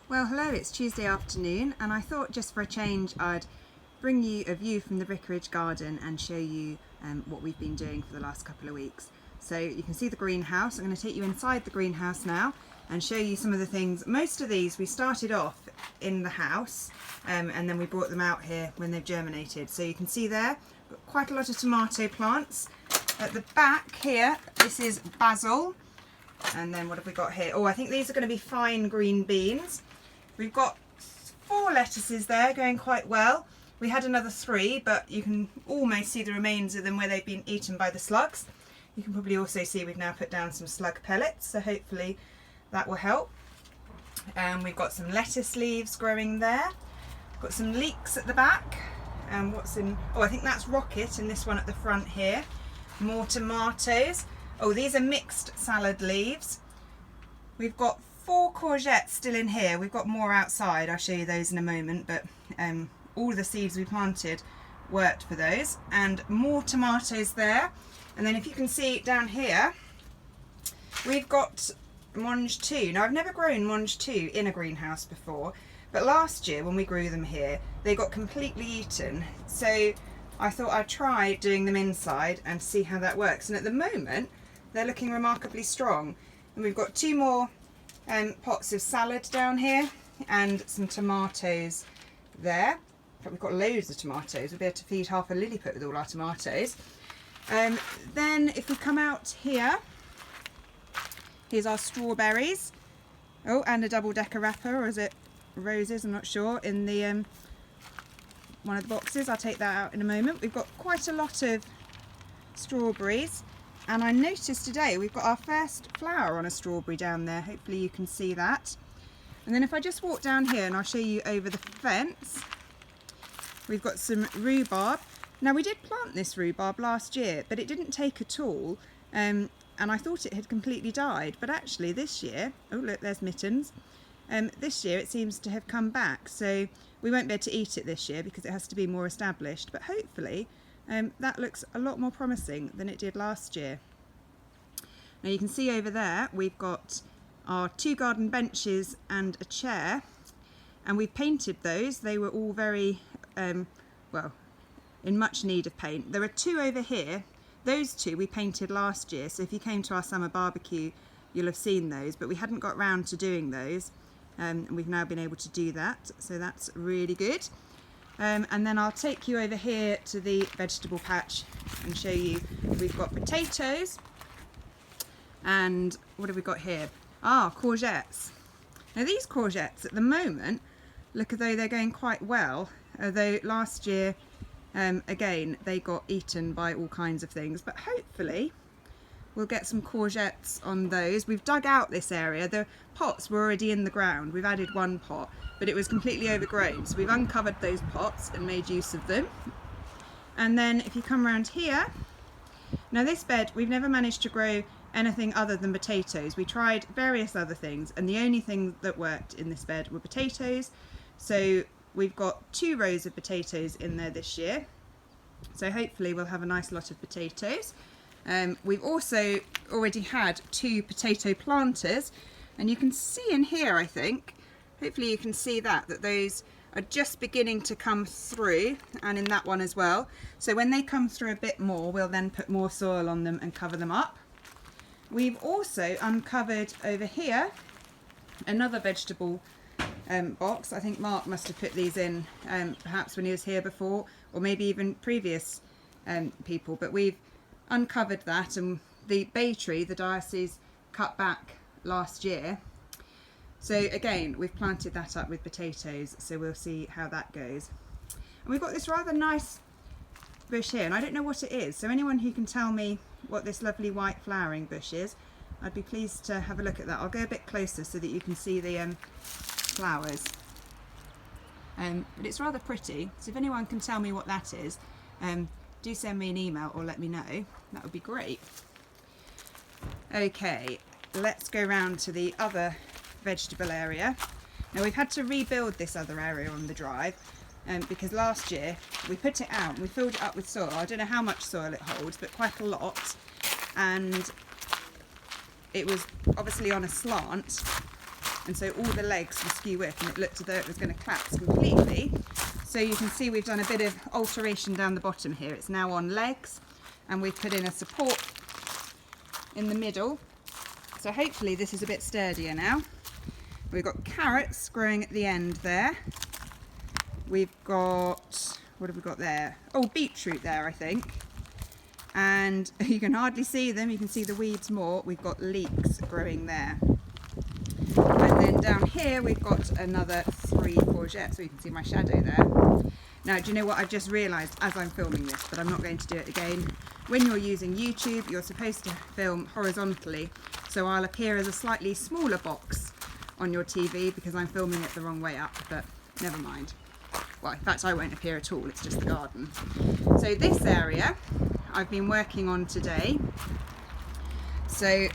Well, hello, it's Tuesday afternoon, and I thought just for a change I'd bring you a view from the Vicarage Garden and show you what we've been doing for the last couple of weeks. So you can see the greenhouse. I'm going to take you inside the greenhouse now and show you some of the things. Most of these we started off in the house and then we brought them out here when they've germinated. So you can see there, got quite a lot of tomato plants. At the back here, this is basil. And then what have we got here? Oh, I think these are going to be fine green beans. We've got 4 lettuces there going quite well. We had another 3, but you can almost see the remains of them where they've been eaten by the slugs. You can probably also see we've now put down some slug pellets, so hopefully that will help. And we've got some lettuce leaves growing there. Got some leeks at the back. And what's in, oh, I think that's rocket in this one at the front here. More tomatoes. Oh, these are mixed salad leaves. We've got 4 courgettes still in here. We've got more outside. I'll show you those in a moment, but all the seeds we planted worked for those. And more tomatoes there. And then if you can see down here, we've got mange 2. Now, I've never grown mange 2 in a greenhouse before, but last year when we grew them here, they got completely eaten. So I thought I'd try doing them inside and see how that works. And at the moment, they're looking remarkably strong. And we've got 2 more pots of salad down here and some tomatoes there. But we've got loads of tomatoes. We'll be able to feed half a Lilliput with all our tomatoes. Then if we come out here, here's our strawberries. Oh, and a double-decker wrapper, or is it roses? I'm not sure. In the one of the boxes. I'll take that out in a moment. We've got quite a lot of strawberries. And I noticed today we've got our first flower on a strawberry down there. Hopefully you can see that. And then if I just walk down here and I'll show you over the fence, we've got some rhubarb. Now we did plant this rhubarb last year, but it didn't take at all. And I thought it had completely died. But actually this year, oh look, there's mittens. This year it seems to have come back. So we won't be able to eat it this year because it has to be more established. But hopefully that looks a lot more promising than it did last year. Now you can see over there we've got our 2 garden benches and a chair, and we've painted those. They were all very, well, in much need of paint. There are 2 over here. Those 2 we painted last year, so if you came to our summer barbecue you'll have seen those, but we hadn't got round to doing those, and we've now been able to do that, so that's really good. And then I'll take you over here to the vegetable patch and show you. We've got potatoes, and what have we got here? Ah, courgettes. Now these courgettes at the moment look as though they're going quite well, although last year again they got eaten by all kinds of things, but hopefully we'll get some courgettes on those. We've dug out this area. The pots were already in the ground. We've added 1 pot, but it was completely overgrown. So we've uncovered those pots and made use of them. And then if you come around here, now this bed, we've never managed to grow anything other than potatoes. We tried various other things, and the only thing that worked in this bed were potatoes. So we've got 2 rows of potatoes in there this year. So hopefully we'll have a nice lot of potatoes. We've also already had 2 potato planters, and you can see in here, I think, hopefully you can see that those are just beginning to come through, and in that one as well. So when they come through a bit more, we'll then put more soil on them and cover them up. We've also uncovered over here another vegetable box. I think Mark must have put these in perhaps when he was here before, or maybe even previous people, but we've uncovered that, and the bay tree the diocese cut back last year. So again, we've planted that up with potatoes, so we'll see how that goes. And we've got this rather nice bush here, and I don't know what it is, so anyone who can tell me what this lovely white flowering bush is, I'd be pleased to have a look at that. I'll go a bit closer so that you can see the flowers. But it's rather pretty, so if anyone can tell me what that is, do send me an email or let me know. That would be great. Okay, let's go round to the other vegetable area. Now we've had to rebuild this other area on the drive because last year we put it out and we filled it up with soil. I don't know how much soil it holds, but quite a lot. And it was obviously on a slant, and so all the legs were skew width and it looked as though it was going to collapse completely. So you can see we've done a bit of alteration down the bottom here. It's now on legs, and we've put in a support in the middle. So hopefully this is a bit sturdier now. We've got carrots growing at the end there. We've got, what have we got there? Oh, beetroot there, I think. And you can hardly see them. You can see the weeds more. We've got leeks growing there. And then down here we've got another 3 courgettes. So you can see my shadow there. Now, do you know what I've just realised as I'm filming this, but I'm not going to do it again. When you're using YouTube, you're supposed to film horizontally. So I'll appear as a slightly smaller box on your TV because I'm filming it the wrong way up, but never mind. Well, in fact, I won't appear at all. It's just the garden. So this area I've been working on today. So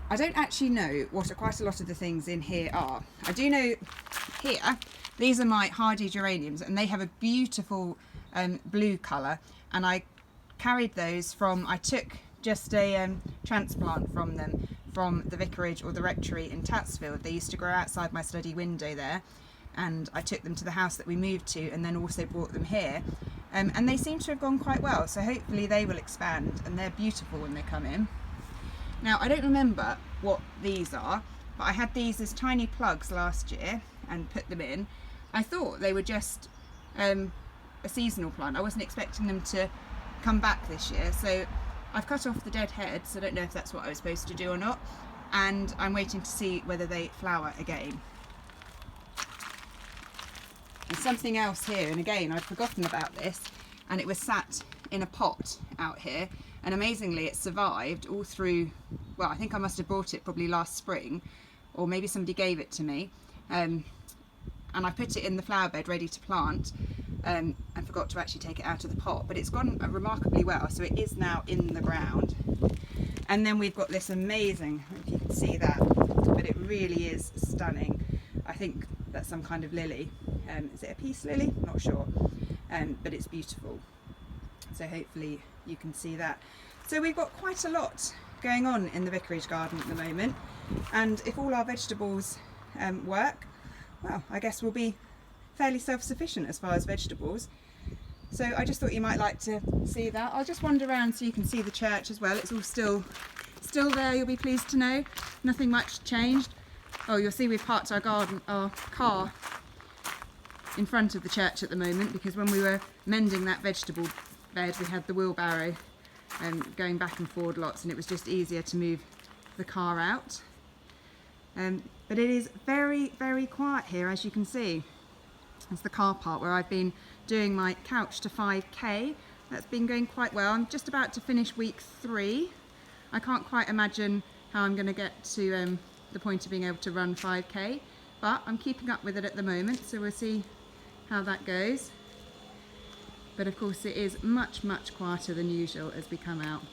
I don't actually know what quite a lot of the things in here are. I do know here, these are my hardy geraniums, and they have a beautiful blue colour, and I carried those from, I took just a transplant from them from the vicarage or the rectory in Tatsfield. They used to grow outside my study window there, and I took them to the house that we moved to and then also brought them here, and they seem to have gone quite well, so hopefully they will expand, and they're beautiful when they come in. Now, I don't remember what these are, but I had these as tiny plugs last year and put them in. I thought they were just a seasonal plant. I wasn't expecting them to come back this year, so I've cut off the dead heads. I don't know if that's what I was supposed to do or not, and I'm waiting to see whether they flower again. And something else here, and again I'd forgotten about this, and it was sat in a pot out here, and amazingly it survived all through, well, I think I must have bought it probably last spring, or maybe somebody gave it to me, and I put it in the flower bed ready to plant, and forgot to actually take it out of the pot, but it's gone remarkably well, so it is now in the ground. And then we've got this amazing, if you can see that, but it really is stunning. I think that's some kind of lily. Is it a peace lily? Not sure, but it's beautiful. So hopefully you can see that. So we've got quite a lot going on in the vicarage garden at the moment, and if all our vegetables work, well, I guess we'll be fairly self-sufficient as far as vegetables. So I just thought you might like to see that. I'll just wander around so you can see the church as well. It's all still there, you'll be pleased to know. Nothing much changed. Oh, you'll see we've parked our car in front of the church at the moment, because when we were mending that vegetable bed we had the wheelbarrow going back and forward lots, and it was just easier to move the car out. But it is very, very quiet here, as you can see. It's the car park where I've been doing my couch to 5k. That's been going quite well. I'm just about to finish week 3. I can't quite imagine how I'm going to get to the point of being able to run 5k, but I'm keeping up with it at the moment, so we'll see how that goes. But of course it is much, much quieter than usual as we come out.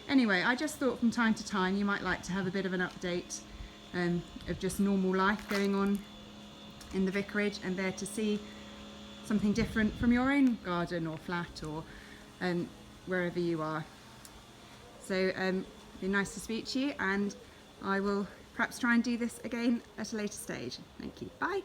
Anyway, I just thought from time to time you might like to have a bit of an update of just normal life going on in the vicarage, and there to see something different from your own garden or flat or wherever you are. So it'd be nice to speak to you, and I will perhaps try and do this again at a later stage. Thank you. Bye.